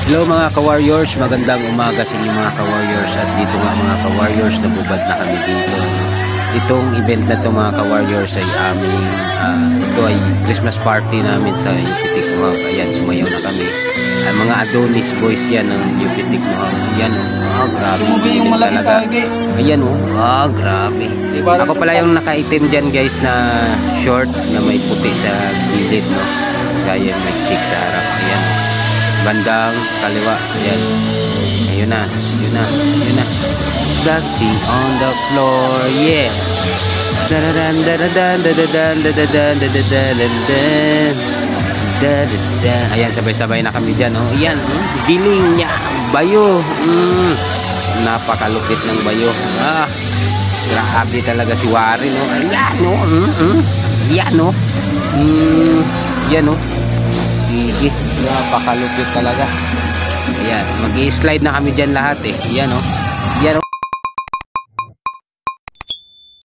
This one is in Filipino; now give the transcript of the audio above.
Hello mga ka-warriors, magandang umaga sa inyo mga ka-warriors. At dito nga mga ka-warriors, nabubad na kami dito. Itong event na to mga ka-warriors ay aming ito ay Christmas party namin sa Yupitik Mohawk. Ayan, sumayaw na kami. Ang mga Adonis boys yan ng Yupitik Mohawk. Ayan grabe yung talaga. Ayan grabe. Ako pala yung nakaitim dyan guys na short na may puti sa gilid, no. Kaya may chick sa harap. Ayan, bandang kaliwa. Ayan, ayun na. Dancing on the floor, yeah. Dadadan dadadan dadadan dadadan dadadan dadadan. Ayan, sabay-sabay na kami dyan, Ayan, giling niya, bayo. Napakalupit ng bayo. Grabe talaga si Warren, Ayan, Yan, Sige, napakalupit talaga. Ayan, mag-i-slide na kami dyan lahat, Yan, Yan,